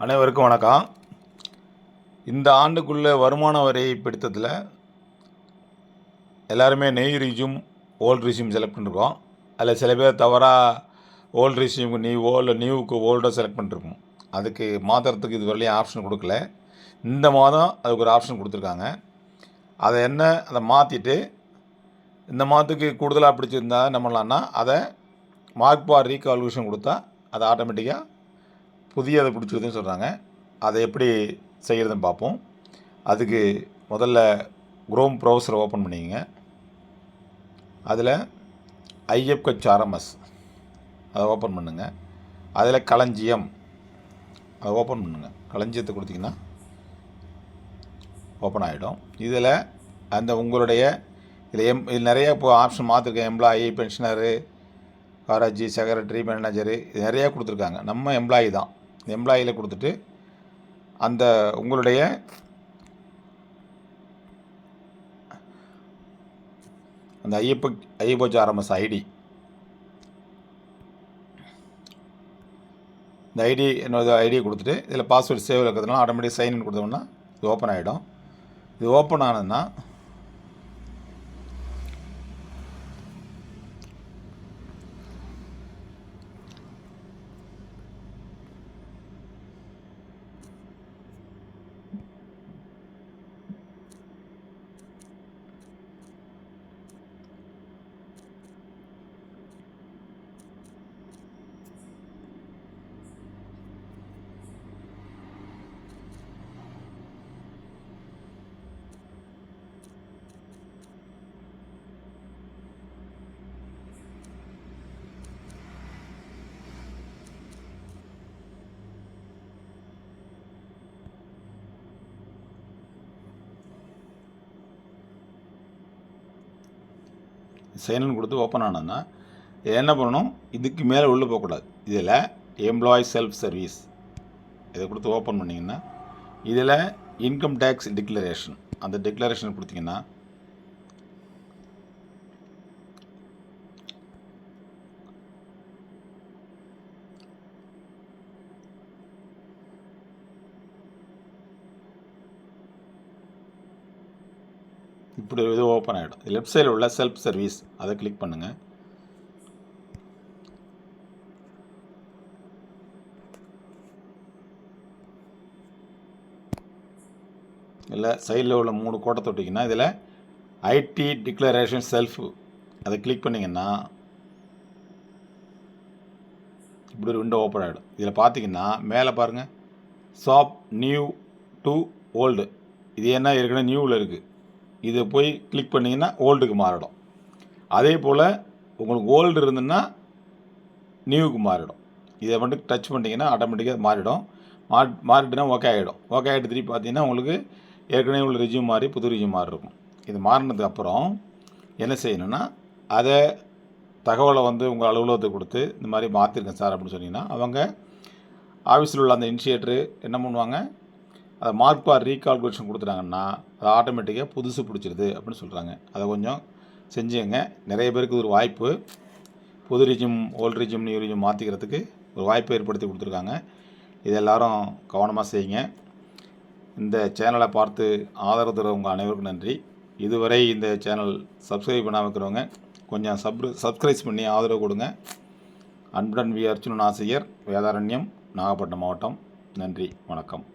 அனைவருக்கும் வணக்கம். இந்த ஆண்டுக்குள்ளே வருமான வரி பிடித்தத்தில் எல்லாருமே நெய் ரிஜியூம் ஓல்டு ரிஜியூம் செலக்ட் பண்ணிருக்கோம். அதில் சில பேர் தவறாக ஓல்டு ரிஜியூமுக்கு நியூவோ இல்லை நியூவுக்கு ஓல்டோ செலக்ட் பண்ணிருக்கோம். அதுக்கு மாற்றுறதுக்கு இது வரலையும் ஆப்ஷன் கொடுக்கல. இந்த மாதம் அதுக்கு ஒரு ஆப்ஷன் கொடுத்துருக்காங்க. அதை மாற்றிட்டு இந்த மாதத்துக்கு கூடுதலாக பிடிச்சிருந்தா என்ன பண்ணலான்னா, அதை மார்க் பார் ரீகால்குலேஷன் கொடுத்தா அது ஆட்டோமேட்டிக்காக புதிய பிடிச்சிருதுன்னு சொல்கிறாங்க. அதை எப்படி செய்கிறதுன்னு பார்ப்போம். அதுக்கு முதல்ல குரோம் ப்ரௌசரை ஓப்பன் பண்ணிக்கங்க. அதில் IFHRMS அதை ஓப்பன் பண்ணுங்கள். அதில் களஞ்சியம் அதை ஓப்பன் பண்ணுங்கள். களஞ்சியத்தை கொடுத்திங்கன்னா ஓப்பன் ஆகிடும். இதில் அந்த உங்களுடைய இதில் நிறைய இப்போ ஆப்ஷன் மாற்றிருக்கேன். Employee, pensioner, RG, secretary, manager, இது நிறையா கொடுத்துருக்காங்க. நம்ம எம்ப்ளாயி தான். எம்ப்ளாயியில் கொடுத்துட்டு அந்த உங்களுடைய அந்த IFHRMS ஐடி, இந்த ஐடி என்னோட ஐடியை கொடுத்துட்டு இதில் பாஸ்வேர்டு சேவ் இருக்கிறதுனால ஆட்டோமேட்டிக் சைன்இன் கொடுத்தோம்னா இது ஓப்பன் ஆகிடும். இது ஓப்பன் ஆனதுன்னா சைன்இன் கொடுத்து ஓப்பன் ஆனதுன்னா என்ன பண்ணணும், இதுக்கு மேலே உள்ளே போகக்கூடாது. இதில் எம்ப்ளாயி செல்ஃப் சர்வீஸ் இதை கொடுத்து ஓப்பன் பண்ணிங்கன்னா இதில் இன்கம் டேக்ஸ் டிக்ளரேஷன், அந்த டிக்ளரேஷன் கொடுத்திங்கன்னா இப்படி இது ஓப்பன் ஆகிடும். லெஃப்ட் சைடில் உள்ள செல்ஃப் சர்வீஸ் அதை கிளிக் பண்ணுங்கள். இல்லை சைடில் உள்ள 3 கோட்டை தொட்டிங்கன்னா இதில் ஐடி டிக்ளரேஷன் செல்ஃப் அதை கிளிக் பண்ணிங்கன்னா இப்படி ஒரு விண்டோ ஓப்பன் ஆகிடும். இதில் பார்த்தீங்கன்னா மேலே பாருங்கள், ஷாப் நியூ டு ஓல்டு, இது என்ன ஏற்கனவே நியூவில் இருக்குது. இதை போய் கிளிக் பண்ணிங்கன்னா ஓல்டுக்கு மாறிடும். அதே போல் உங்களுக்கு ஓல்டு இருந்துன்னா நியூவுக்கு மாறிடும். இதை மட்டும் டச் பண்ணிங்கன்னா ஆட்டோமேட்டிக்காக மாறிடும். மாறிட்டுனா ஓகே ஆகிடும். ஓகே ஆகிட்டு திருப்பி பார்த்தீங்கன்னா உங்களுக்கு ஏற்கனவே உள்ள ரிஜியூம் மாறி புது ரிஜியூம் மாறி இருக்கும். இது மாறினதுக்கு அப்புறம் என்ன செய்யணும்னா, அதை தகவலை உங்கள் அலுவலகத்தை கொடுத்து இந்த மாதிரி மாற்றிருக்கேன் சார் அப்படின்னு சொன்னீங்கன்னா அவங்க ஆஃபீஸில் உள்ள அந்த இனிஷியேட்டரு என்ன பண்ணுவாங்க, அதை மார்க் பார் ரீகால்குலேஷன் கொடுத்துட்டாங்கன்னா அது ஆட்டோமேட்டிக்காக புதுசு பிடிச்சிருது அப்படின்னு சொல்கிறாங்க. அதை கொஞ்சம் செஞ்சுங்க. நிறைய பேருக்கு ஒரு வாய்ப்பு, புது ரிஜியூம் ஓல்டு ரிஜியூம் நியூ ரிஜியூம் மாற்றிக்கிறதுக்கு ஒரு வாய்ப்பை ஏற்படுத்தி கொடுத்துருக்காங்க. இது எல்லோரும் கவனமாக செய்யுங்க. இந்த சேனலை பார்த்து ஆதரவு தருவவங்க அனைவருக்கும் நன்றி. இதுவரை இந்த சேனல் சப்ஸ்கிரைப் பண்ணாமல் இருக்கிறவங்க கொஞ்சம் சப்ஸ்கிரைப் பண்ணி ஆதரவு கொடுங்க. அன்புடன் வி. அர்ச்சுனன் ஆசிரியர், வேதாரண்யம், நாகப்பட்டினம் மாவட்டம். நன்றி, வணக்கம்.